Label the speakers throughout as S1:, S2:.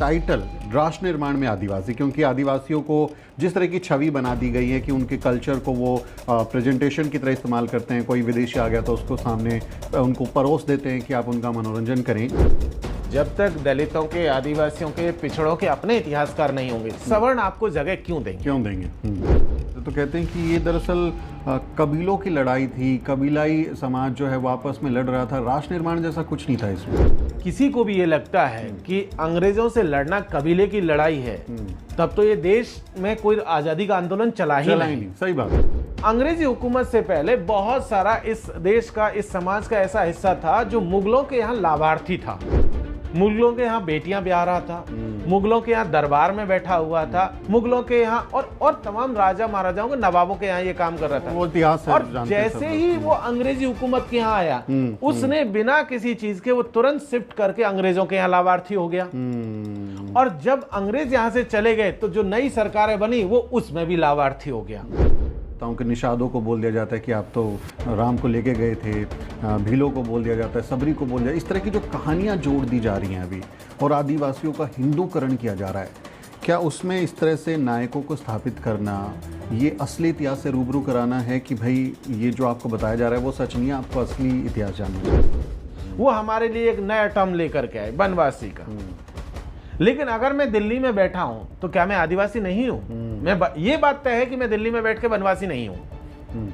S1: Title राष्ट्र निर्माण में आदिवासी, क्योंकि आदिवासियों को जिस तरह की छवि बना दी गई है कि उनके कल्चर को वो प्रेजेंटेशन की तरह इस्तेमाल करते हैं, कोई विदेशी आ गया तो उसको सामने उनको परोस देते हैं कि आप उनका मनोरंजन करें।
S2: जब तक दलितों के, आदिवासियों के, पिछड़ों के अपने इतिहासकार नहीं होंगे, सवर्ण आपको जगह क्यों देंगे?
S1: तो कहते हैं कि ये दरअसल कबीलों की लड़ाई थी, कबीलाई समाज जो है वो आपस में लड़ रहा था, राष्ट्र निर्माण जैसा कुछ नहीं था इसमें।
S2: किसी को भी ये लगता है कि अंग्रेजों से लड़ना कबीले की लड़ाई है, तब तो ये देश में कोई आजादी का आंदोलन चला ही नहीं।
S1: सही बात।
S2: अंग्रेजी हुकूमत से पहले बहुत सारा इस देश का, इस समाज का ऐसा हिस्सा था जो मुगलों के यहाँ लाभार्थी था। मुगलों के यहाँ बेटियां ब्याह रहा था, मुगलों के यहाँ दरबार में बैठा हुआ था, मुगलों के यहाँ और तमाम राजा महाराजाओं के, नवाबों के यहाँ ये काम कर रहा था।
S1: वो इतिहास है,
S2: और जैसे ही वो अंग्रेजी हुकूमत के यहाँ आया, उसने बिना किसी चीज के वो तुरंत शिफ्ट करके अंग्रेजों के यहाँ लाभार्थी हो गया। और जब अंग्रेज यहाँ से चले गए तो जो नई सरकारें बनी वो उसमें भी लाभार्थी हो गया।
S1: कि निषादों को बोल दिया जाता है कि आप तो राम को लेके गए थे, भीलों को बोल दिया जाता है, सबरी को बोल दिया, इस तरह की जो कहानियां जोड़ दी जा रही हैं अभी, और आदिवासियों का हिंदूकरण किया जा रहा है। क्या उसमें इस तरह से नायकों को स्थापित करना, ये असली इतिहास से रूबरू कराना है कि भाई ये जो आपको बताया जा रहा है वो सच नहीं है, आपको असली इतिहास जानना है?
S2: वो हमारे लिए एक नया टर्म लेकर के आए, बनवासी का। लेकिन अगर मैं दिल्ली में बैठा हूं तो क्या मैं आदिवासी नहीं हूं? ये बात तय है कि मैं दिल्ली में बैठ के बनवासी नहीं हूं,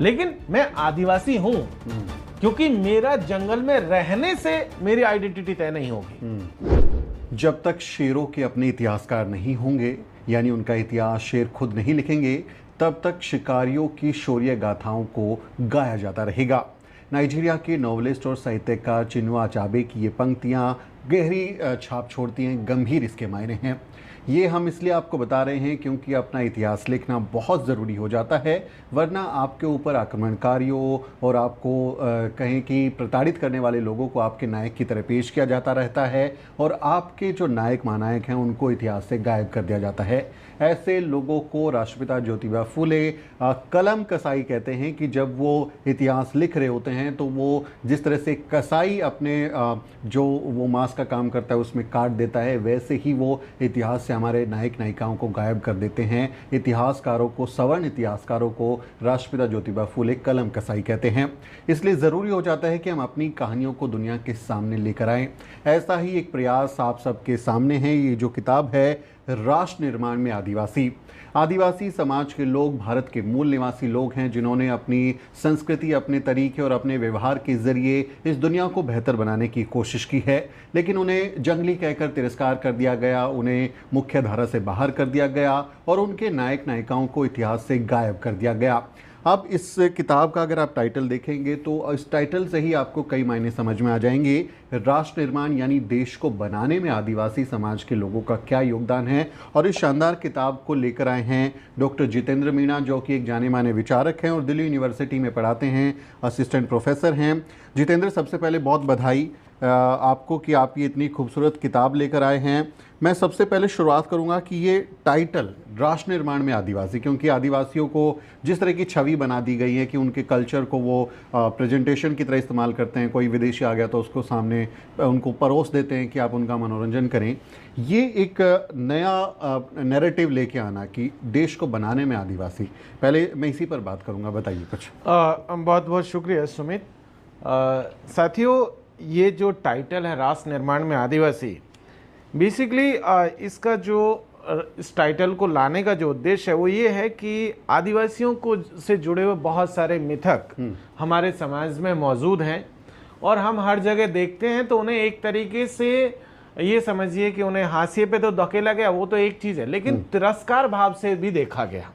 S2: लेकिन मैं आदिवासी हूं, क्योंकि मेरा जंगल में रहने से मेरी आइडेंटिटी तय नहीं होगी।
S1: जब तक शेरों के अपने इतिहासकार नहीं होंगे, यानी उनका इतिहास शेर खुद नहीं लिखेंगे, तब तक शिकारियों की शौर्य गाथाओं को गाया जाता रहेगा। नाइजीरिया के नॉवलिस्ट और साहित्यकार चिनुआ अचाबे की ये पंक्तियां गहरी छाप छोड़ती हैं, गंभीर इसके मायने हैं। ये हम इसलिए आपको बता रहे हैं क्योंकि अपना इतिहास लिखना बहुत ज़रूरी हो जाता है, वरना आपके ऊपर आक्रमणकारियों और आपको कहें कि प्रताड़ित करने वाले लोगों को आपके नायक की तरह पेश किया जाता रहता है, और आपके जो नायक महानायक हैं उनको इतिहास से गायब कर दिया जाता है। ऐसे लोगों को राष्ट्रपिता ज्योतिबा फुले कलम कसाई कहते हैं कि जब वो इतिहास लिख रहे होते हैं तो वो जिस तरह से कसाई अपने जो वो मांस का काम करता है उसमें काट देता है, वैसे ही वो इतिहास से हमारे नायक नायिकाओं को गायब कर देते हैं। इतिहासकारों को, सवर्ण इतिहासकारों को राष्ट्रपिता ज्योतिबा फुले कलम कसाई कहते हैं। इसलिए ज़रूरी हो जाता है कि हम अपनी कहानियों को दुनिया के सामने लेकर आएँ। ऐसा ही एक प्रयास आप सबके सामने है। ये जो किताब है राष्ट्र निर्माण में आदिवासी। आदिवासी समाज के लोग भारत के मूल निवासी लोग हैं जिन्होंने अपनी संस्कृति, अपने तरीके और अपने व्यवहार के जरिए इस दुनिया को बेहतर बनाने की कोशिश की है, लेकिन उन्हें जंगली कहकर तिरस्कार कर दिया गया, उन्हें मुख्य धारा से बाहर कर दिया गया और उनके नायक नायिकाओं को इतिहास से गायब कर दिया गया। अब इस किताब का अगर आप टाइटल देखेंगे तो इस टाइटल से ही आपको कई मायने समझ में आ जाएंगे। राष्ट्र निर्माण यानी देश को बनाने में आदिवासी समाज के लोगों का क्या योगदान है। और इस शानदार किताब को लेकर आए हैं डॉक्टर जितेंद्र मीणा, जो कि एक जाने माने विचारक हैं और दिल्ली यूनिवर्सिटी में पढ़ाते हैं, असिस्टेंट प्रोफेसर हैं। जितेंद्र, सबसे पहले बहुत बधाई आपको कि आप ये इतनी खूबसूरत किताब लेकर आए हैं। मैं सबसे पहले शुरुआत करूंगा कि ये टाइटल राष्ट्र निर्माण में आदिवासी, क्योंकि आदिवासियों को जिस तरह की छवि बना दी गई है कि उनके कल्चर को वो प्रेजेंटेशन की तरह इस्तेमाल करते हैं, कोई विदेशी आ गया तो उसको सामने उनको परोस देते हैं कि आप उनका मनोरंजन करें। ये एक नया नैरेटिव लेके आना कि देश को बनाने में आदिवासी, पहले मैं इसी पर बात करूँगा, बताइए कुछ।
S2: बहुत बहुत शुक्रिया सुमित। साथियों, ये जो टाइटल है राष्ट्र निर्माण में आदिवासी, बेसिकली इसका जो इस टाइटल को लाने का जो उद्देश्य है वो ये है कि आदिवासियों को से जुड़े हुए बहुत सारे मिथक हमारे समाज में मौजूद हैं और हम हर जगह देखते हैं, तो उन्हें एक तरीके से ये समझिए कि उन्हें हाशिए पे तो धकेला गया, वो तो एक चीज़ है, लेकिन तिरस्कार भाव से भी देखा गया।